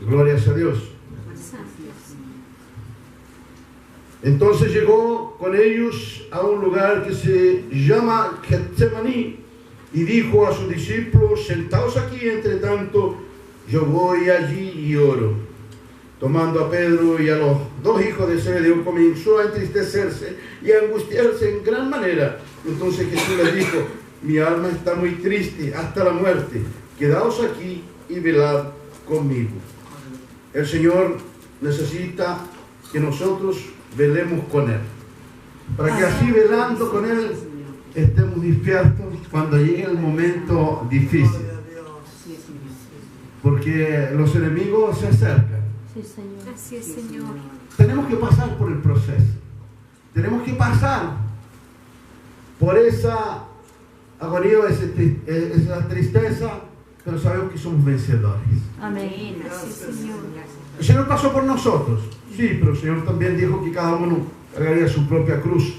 Gloria a Dios. Entonces llegó con ellos a un lugar que se llama Getsemaní y dijo a sus discípulos: sentaos aquí, entre tanto yo voy allí y oro. Tomando a Pedro y a los dos hijos de Zebedeo, comenzó a entristecerse y a angustiarse en gran manera. Entonces Jesús les dijo: mi alma está muy triste hasta la muerte, quedaos aquí y velad conmigo. El Señor necesita que nosotros velemos con Él, para que así velando con Él estemos despiertos cuando llegue el momento difícil, porque los enemigos se acercan. Sí, Señor. Así es, Señor. Tenemos que pasar por el proceso, tenemos que pasar por esa agonía, esa tristeza, pero sabemos que somos vencedores. Amén. Así es, Señor. El Señor pasó por nosotros, sí, pero el Señor también dijo que cada uno cargaría su propia cruz.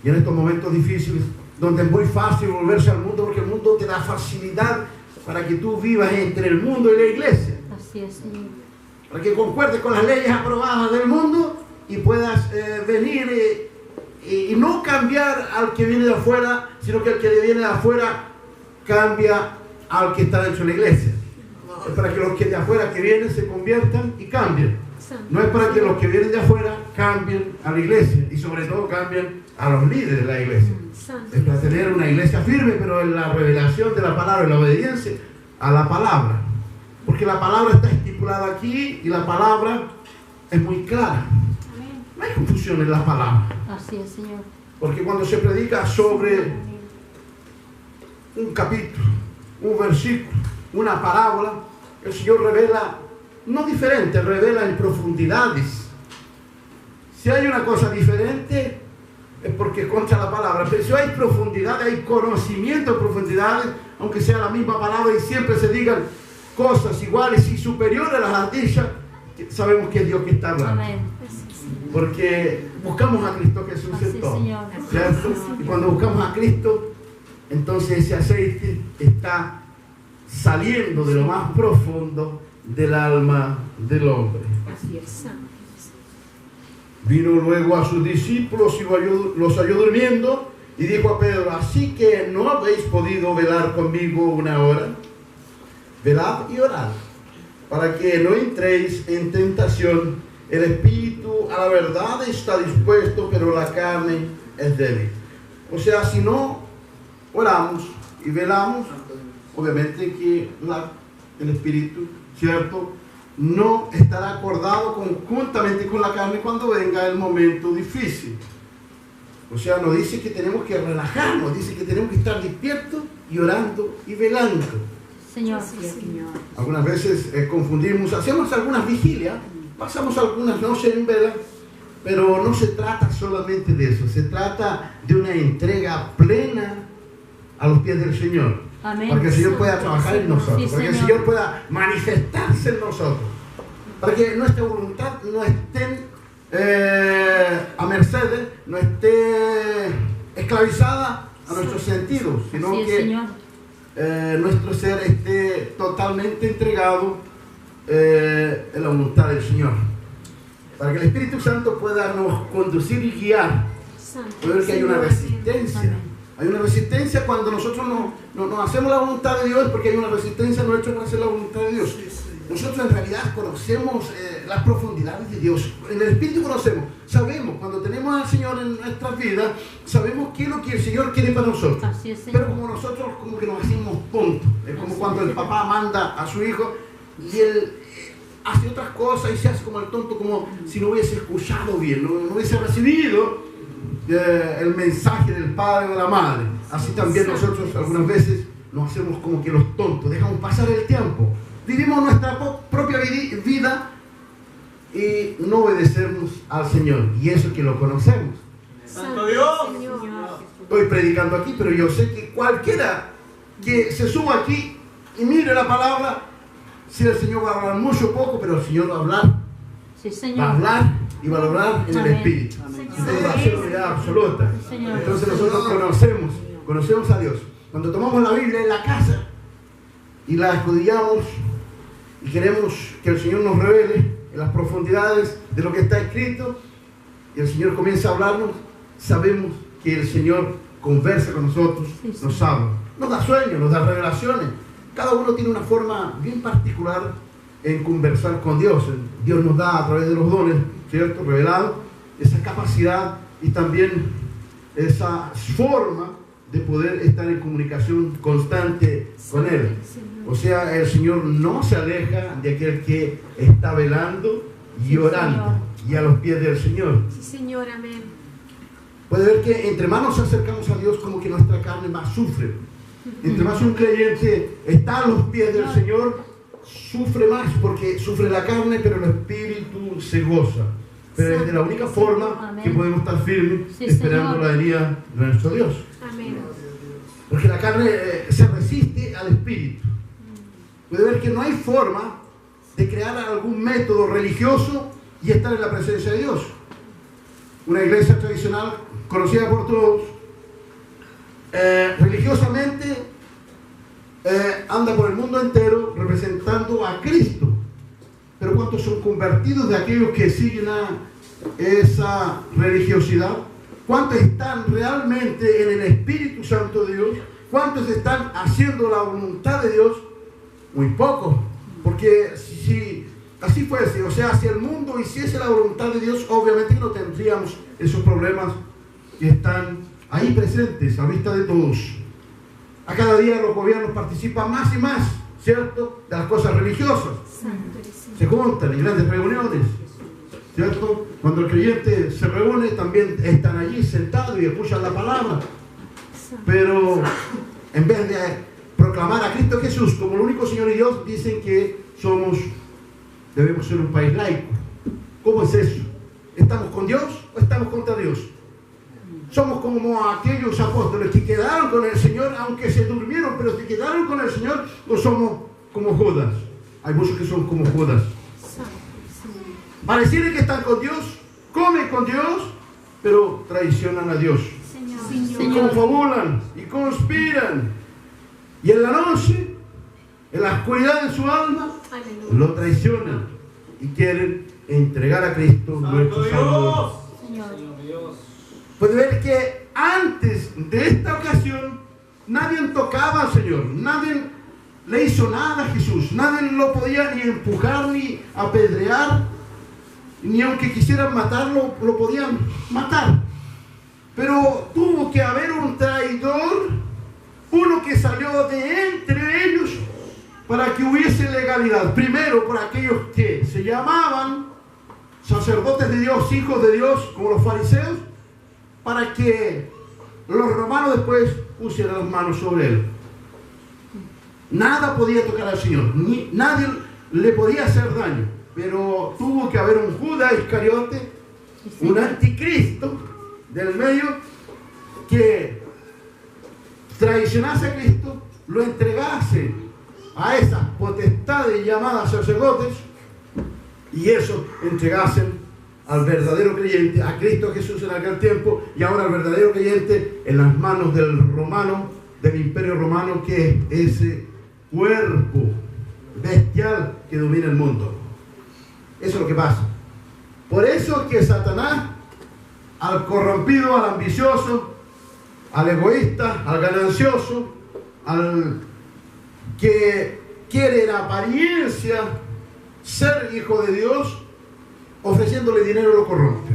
Y en estos momentos difíciles, donde es muy fácil volverse al mundo, porque el mundo te da facilidad para que tú vivas entre el mundo y la iglesia. Así es, Señor. Para que concuerdes con las leyes aprobadas del mundo y puedas venir y no cambiar al que viene de afuera, sino que el que viene de afuera cambia al que está dentro de la iglesia. Es para que los que de afuera que vienen se conviertan y cambien. No es para que los que vienen de afuera cambien a la iglesia y sobre todo cambien a los líderes de la iglesia. Es para tener una iglesia firme, pero en la revelación de la palabra, en la obediencia a la palabra. Porque la palabra está estipulada aquí y la palabra es muy clara. No hay confusión en la palabra. Así es, Señor. Porque cuando se predica sobre un capítulo, un versículo, una parábola, el Señor revela, no diferente, revela en profundidades. Si hay una cosa diferente, es porque es contra la palabra. Pero si hay profundidad, hay conocimiento de profundidades, aunque sea la misma palabra y siempre se digan cosas iguales y superiores a las dichas, sabemos que es Dios que está hablando. Amén. Porque buscamos a Cristo Jesús en todo, ¿cierto? Y cuando buscamos a Cristo, entonces ese aceite está saliendo de lo más profundo del alma del hombre. Así es. Vino luego a sus discípulos y los halló durmiendo y dijo a Pedro: así que no habéis podido velar conmigo una hora. Velad y orad, para que no entréis en tentación. El espíritu a la verdad está dispuesto, pero la carne es débil. O sea, si no oramos y velamos, obviamente que el espíritu, ¿cierto?, no estará acordado conjuntamente con la carne cuando venga el momento difícil. O sea, nos dice que tenemos que relajarnos, dice que tenemos que estar despiertos y orando y velando. Señor, sí, Señor. Algunas veces confundimos, hacemos algunas vigilias, pasamos algunas noches en vela, pero no se trata solamente de eso, se trata de una entrega plena a los pies del Señor. Amén. Para que el Señor pueda trabajar en nosotros, Sí, para que el Señor. Señor pueda manifestarse en nosotros, para que nuestra voluntad no esté a merced, no esté esclavizada a nuestros sentidos, sino Así es, que Señor. Nuestro ser esté totalmente entregado en la voluntad del Señor, para que el Espíritu Santo pueda nos conducir y guiar. Puede ver que hay una resistencia. Amén. Hay una resistencia cuando nosotros no hacemos la voluntad de Dios, porque hay una resistencia nuestra para hacer la voluntad de Dios. Nosotros en realidad conocemos las profundidades de Dios. En el Espíritu conocemos, sabemos, cuando tenemos al Señor en nuestras vidas, sabemos qué es lo que el Señor quiere para nosotros. Así es, Señor. Pero como nosotros como que nos hacemos tontos. Es como cuando el papá manda a su hijo y él hace otras cosas y se hace como el tonto, como si no hubiese escuchado bien, no hubiese recibido el mensaje del padre o de la madre. Así también nosotros algunas veces nos hacemos como que los tontos, dejamos pasar el tiempo, vivimos nuestra propia vida y no obedecemos al Señor, y eso que lo conocemos. ¡Santo Dios! Estoy predicando aquí, pero yo sé que cualquiera que se suba aquí y mire la palabra, si el Señor va a hablar mucho o poco, pero el Señor va a hablar, Sí, Señor. va a hablar y va a hablar en el Amén. Espíritu. Entonces va a ser unidad absoluta. Señor. Entonces nosotros conocemos a Dios. Cuando tomamos la Biblia en la casa y la estudiamos y queremos que el Señor nos revele en las profundidades de lo que está escrito, y el Señor comienza a hablarnos, sabemos que el Señor conversa con nosotros, nos habla, nos da sueños, nos da revelaciones. Cada uno tiene una forma bien particular en conversar con Dios. Dios nos da a través de los dones, ¿cierto?, revelados, esa capacidad y también esa forma de poder estar en comunicación constante con Él. O sea, el Señor no se aleja de aquel que está velando y orando y a los pies del Señor. Sí, Señor, amén. Puede ver que entre más nos acercamos a Dios, como que nuestra carne más sufre. Entre más un creyente está a los pies del Señor, sufre más, porque sufre la carne, pero el espíritu se goza. Pero es de la única forma que podemos estar firmes, esperando la venida de nuestro Dios. Amén. Porque la carne se resiste al espíritu. Puede ver que no hay forma de crear algún método religioso y estar en la presencia de Dios. Una iglesia tradicional, conocida por todos, religiosamente anda por el mundo entero representando a Cristo. Pero ¿cuántos son convertidos de aquellos que siguen a esa religiosidad? ¿Cuántos están realmente en el Espíritu Santo de Dios? ¿Cuántos están haciendo la voluntad de Dios? Muy pocos. Porque si así fuese, o sea, si el mundo hiciese la voluntad de Dios, obviamente no tendríamos esos problemas que están ahí presentes a vista de todos. A cada día los gobiernos participan más y más, ¿cierto?, de las cosas religiosas. Se juntan en grandes reuniones, ¿cierto? Cuando el creyente se reúne, también están allí sentados y escuchan la palabra. Pero en vez de proclamar a Cristo Jesús como el único Señor y Dios, dicen que debemos ser un país laico. ¿Cómo es eso? ¿Estamos con Dios o estamos contra Dios? Somos como aquellos apóstoles que quedaron con el Señor, aunque se durmieron, pero se quedaron con el Señor, o somos como Judas. Hay muchos que son como Judas. Pareciera que están con Dios, comen con Dios, pero traicionan a Dios. Y confabulan y conspiran. Y en la noche, en la oscuridad de su alma, lo traicionan y quieren entregar a Cristo nuestro Salvador. Puede ver que antes de esta ocasión nadie tocaba al Señor, nadie le hizo nada a Jesús, nadie lo podía ni empujar ni apedrear, ni aunque quisieran matarlo, lo podían matar. Pero tuvo que haber un traidor, uno que salió de entre ellos para que hubiese legalidad. Primero por aquellos que se llamaban sacerdotes de Dios, hijos de Dios, como los fariseos, para que los romanos después pusieran las manos sobre él. Nada podía tocar al Señor, nadie le podía hacer daño, pero tuvo que haber un Judas Iscariote, un anticristo del medio, que traicionase a Cristo, lo entregase a esas potestades llamadas sacerdotes, y eso entregasen al verdadero creyente, a Cristo Jesús en aquel tiempo, y ahora al verdadero creyente en las manos del romano, del imperio romano, que es ese cuerpo bestial que domina el mundo. Eso es lo que pasa. Por eso que Satanás, al corrompido, al ambicioso, al egoísta, al ganancioso, al que quiere en apariencia ser hijo de Dios, ofreciéndole dinero lo corrompe.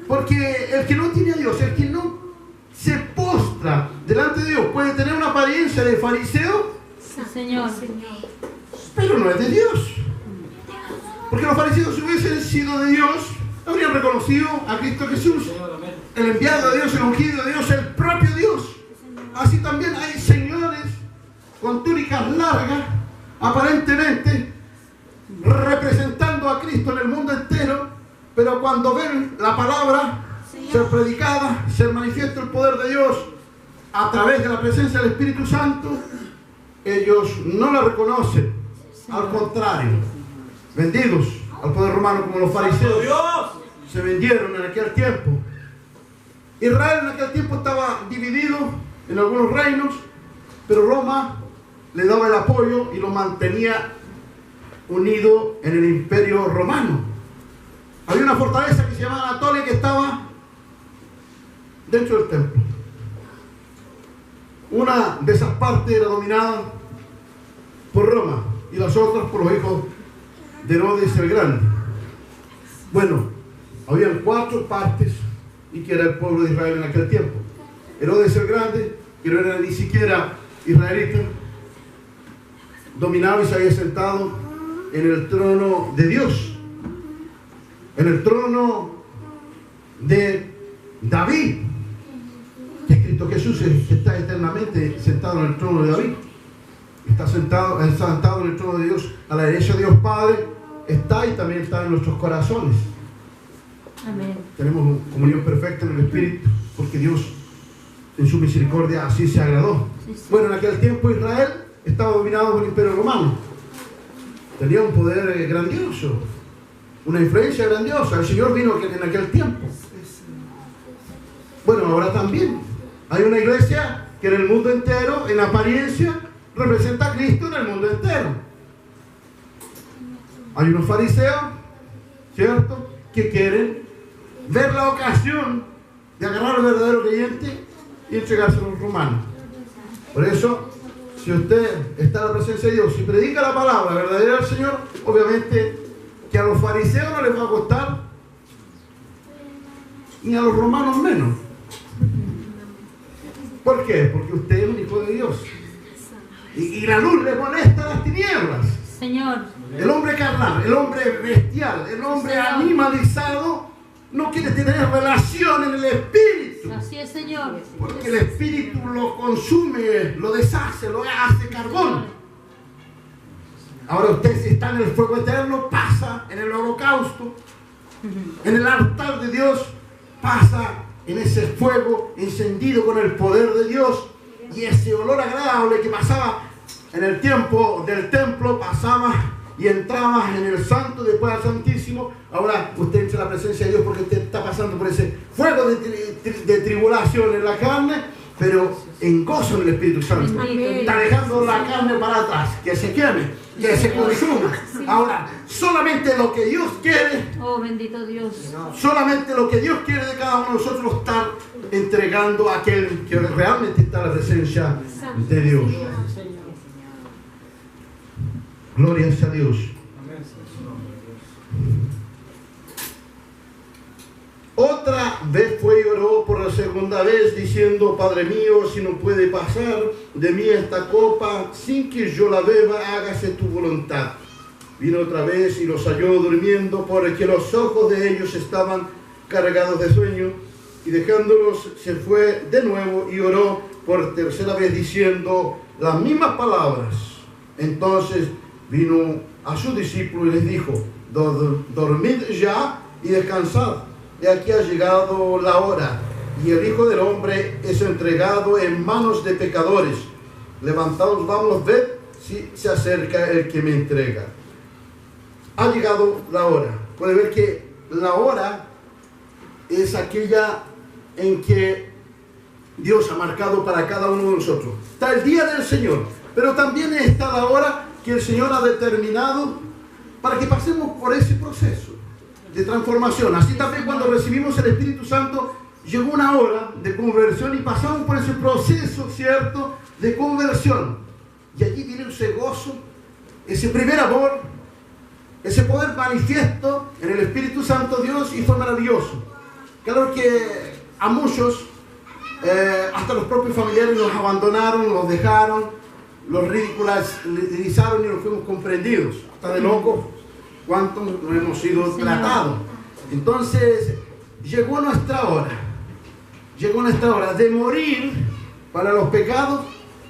Porque el que no tiene a Dios, el que no se postra delante de Dios, puede tener una apariencia de fariseo, Señor, pero no es de Dios. Porque los fariseos, si hubiesen sido de Dios, habrían reconocido a Cristo Jesús, el enviado de Dios, el ungido de Dios, el propio Dios. Así también hay señores con túnicas largas, aparentemente representando a Cristo en el mundo entero, pero cuando ven la palabra ser predicada, ser manifiesto el poder de Dios a través de la presencia del Espíritu Santo, ellos no la reconocen. Al contrario, vendidos al poder romano como los fariseos se vendieron en aquel tiempo. Israel en aquel tiempo estaba dividido en algunos reinos, pero Roma le daba el apoyo y lo mantenía unido en el imperio romano. Había una fortaleza que se llamaba Anatolia, que estaba dentro del templo. Una de esas partes era dominada por Roma y las otras por los hijos de Herodes el Grande. Bueno, habían 4 partes y que era el pueblo de Israel en aquel tiempo. Herodes el Grande, que no era ni siquiera israelita, dominaba y se había sentado en el trono de Dios, en el trono de David, que es Cristo Jesús, que está eternamente sentado en el trono de David. Está sentado en el trono de Dios, a la derecha de Dios Padre, está y también está en nuestros corazones. Amén. Tenemos comunión perfecta en el Espíritu, porque Dios en su misericordia así se agradó. Sí, sí. Bueno, en aquel tiempo Israel estaba dominado por el Imperio Romano. Tenía un poder grandioso, una influencia grandiosa. El Señor vino en aquel tiempo. Bueno, ahora también hay una iglesia que en el mundo entero, en apariencia, representa a Cristo en el mundo entero. Hay unos fariseos, ¿cierto?, que quieren ver la ocasión de agarrar al verdadero creyente y entregárselo a los romanos. Por eso, si usted está en la presencia de Dios y predica la palabra verdadera del Señor, obviamente que a los fariseos no les va a costar, ni a los romanos menos. ¿Por qué? Porque usted es un hijo de Dios. Y la luz le molesta a las tinieblas. Señor. El hombre carnal, el hombre bestial, el hombre animalizado no quiere tener relación en el espíritu. Así es, Señor. Porque el espíritu lo consume, lo deshace, lo hace carbón. Ahora usted, si está en el fuego eterno, pasa en el holocausto, en el altar de Dios, pasa en ese fuego encendido con el poder de Dios, y ese olor agradable que pasaba en el tiempo del templo, pasaba y entraba en el santo, después al santísimo. Ahora usted entra en la presencia de Dios porque usted está pasando por ese fuego de tribulación en la carne, pero en gozo en el Espíritu Santo. Amén. Está dejando la carne para atrás, que se queme, que se consuma. Ahora, solamente lo que Dios quiere, Oh, bendito Dios. solamente lo que Dios quiere de cada uno de nosotros, estar entregando a aquel que realmente está en la presencia de Dios. Gloria a Dios. Otra vez fue y oró por la segunda vez, diciendo: Padre mío, si no puede pasar de mí esta copa sin que yo la beba, hágase tu voluntad. Vino otra vez y los halló durmiendo, porque los ojos de ellos estaban cargados de sueño, y dejándolos se fue de nuevo y oró por tercera vez, diciendo las mismas palabras. Entonces vino a sus discípulos y les dijo: dormid ya y descansad. Y aquí ha llegado la hora, y el Hijo del Hombre es entregado en manos de pecadores. Levantaos, vamos, ved si se acerca el que me entrega. Ha llegado la hora. Puede ver que la hora es aquella en que Dios ha marcado para cada uno de nosotros. Está el día del Señor, pero también está la hora que el Señor ha determinado para que pasemos por ese proceso de transformación. Así también cuando recibimos el Espíritu Santo, llegó una hora de conversión y pasamos por ese proceso, ¿cierto?, de conversión. Y allí viene ese gozo, ese primer amor, ese poder manifiesto en el Espíritu Santo Dios, y fue maravilloso. Claro que a muchos, hasta los propios familiares, nos abandonaron, nos dejaron, los ridiculizaron y nos fuimos comprendidos. Hasta de locos, cuántos no hemos sido tratados. Entonces llegó nuestra hora de morir para los pecados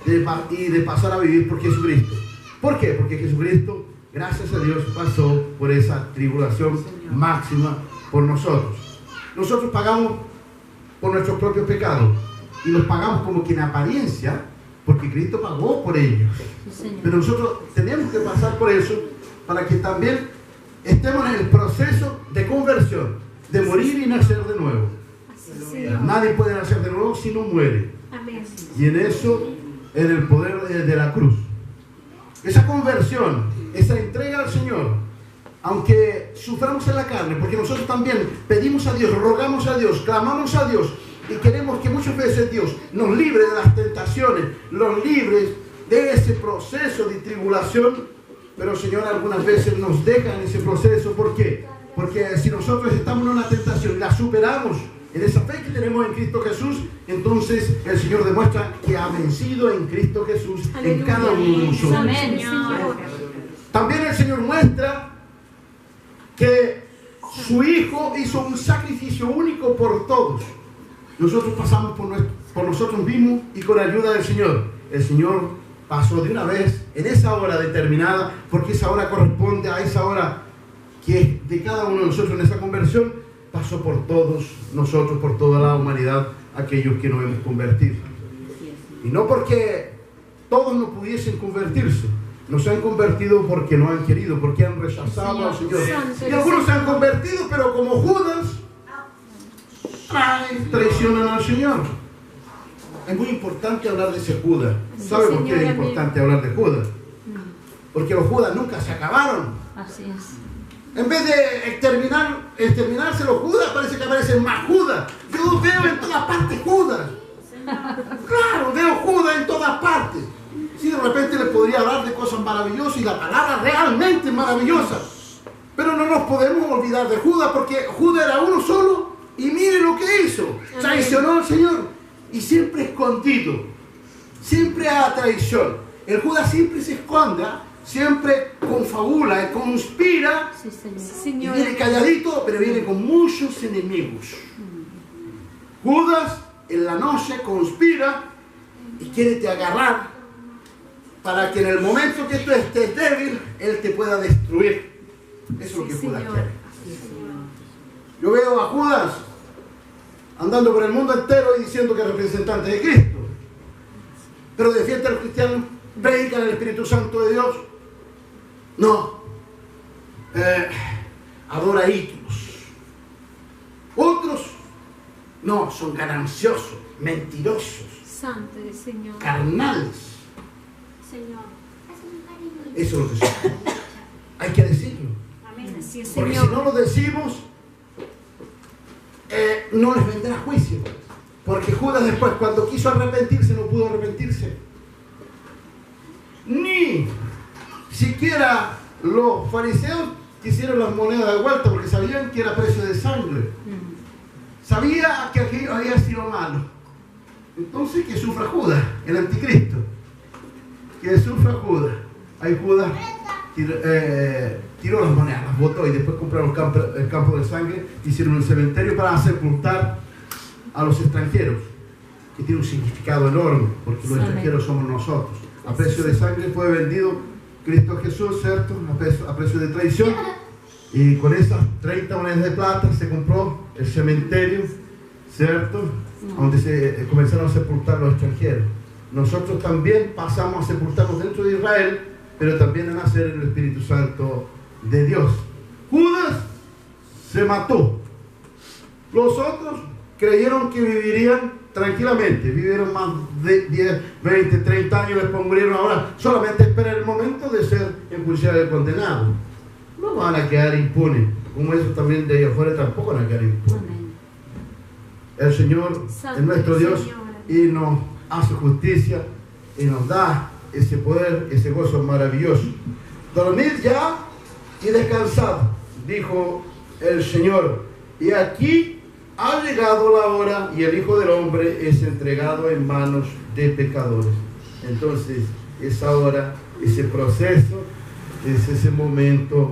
y de pasar a vivir por Jesucristo. ¿Por qué? Porque Jesucristo, gracias a Dios, pasó por esa tribulación máxima por nosotros. Nosotros pagamos por nuestros propios pecados y los pagamos como que en apariencia, porque Cristo pagó por ellos. Pero nosotros tenemos que pasar por eso para que también estemos en el proceso de conversión, de morir y nacer de nuevo. Nadie puede nacer de nuevo si no muere. Y en eso, en el poder de la cruz. esa conversión, esa entrega al Señor, aunque suframos en la carne, porque nosotros también pedimos a Dios, rogamos a Dios, clamamos a Dios y queremos que muchas veces Dios nos libre de las tentaciones, nos libre de ese proceso de tribulación, pero el Señor algunas veces nos deja en ese proceso. ¿Por qué? Porque si nosotros estamos en una tentación y la superamos en esa fe que tenemos en Cristo Jesús, entonces el Señor demuestra que ha vencido en Cristo Jesús. Aleluya. En cada uno de nosotros. Amén, Señor. También el Señor muestra que su Hijo hizo un sacrificio único por todos. Nosotros pasamos por nosotros mismos y con la ayuda del Señor. El Señor pasó de una vez en esa hora determinada, porque esa hora corresponde a esa hora que es de cada uno de nosotros en esa conversión. Pasó por todos nosotros, por toda la humanidad, aquellos que nos hemos convertido. Y no porque todos no pudiesen convertirse, no se han convertido porque no han querido, porque han rechazado al Señor. Y algunos se han convertido, pero como Judas, traicionan al Señor. Es muy importante hablar de ese Judas. ¿Sabe por qué es importante hablar de Judas? Porque los Judas nunca se acabaron. Así es. En vez de exterminarse los Judas, parece que aparecen más Judas. Yo veo en todas partes Judas. Claro, veo Judas en todas partes. Sí, de repente le podría hablar de cosas maravillosas y la palabra realmente maravillosa. Pero no nos podemos olvidar de Judas, porque Judas era uno solo y mire lo que hizo. Traicionó al Señor y siempre escondido. Siempre a traición. El Judas siempre se esconde, siempre confabula, conspira, sí, Señor. Y viene calladito, pero viene con muchos enemigos. Judas en la noche conspira y quiere te agarrar para que en el momento que tú estés débil, Él te pueda destruir. Eso es lo que Judas quiere. Yo veo a Judas andando por el mundo entero y diciendo que es representante de Cristo, pero defiende a los cristianos, predica el Espíritu Santo de Dios. No, adora ídolos. Otros, no, son gananciosos, mentirosos, Santo del Señor, carnales. Señor. Eso es lo que son. Hay que decirlo. Amén. Así es, porque Señor. si no lo decimos, no les vendrá juicio. Porque Judas después, cuando quiso arrepentirse, no pudo arrepentirse. Ni siquiera los fariseos quisieron las monedas de vuelta porque sabían que era precio de sangre. Sabía que aquello había sido malo. Entonces que sufra Judas, el anticristo. Que sufra Judas. Ahí Judas tiró las monedas, las botó y después compraron el campo de sangre, hicieron un cementerio para sepultar a los extranjeros, que tiene un significado enorme, porque los extranjeros somos nosotros. A precio de sangre fue vendido Cristo Jesús, ¿cierto? A precio de traición. Y con esas 30 monedas de plata se compró el cementerio, ¿cierto? Donde se comenzaron a sepultar los extranjeros. Nosotros también pasamos a sepultarnos dentro de Israel, pero también a nacer en el Espíritu Santo de Dios. Judas se mató. Los otros creyeron que vivirían tranquilamente, vivieron más de 10, 20, 30 años, después murieron. Ahora solamente esperan el momento de ser enjuiciados y condenados. No van a quedar impunes, como eso también de ahí afuera tampoco van a quedar impunes. El Señor es nuestro Dios y nos hace justicia y nos da ese poder, ese gozo maravilloso. Dormid ya y descansad, dijo el Señor, y aquí ha llegado la hora y el Hijo del Hombre es entregado en manos de pecadores. Entonces, esa hora, ese proceso, es ese momento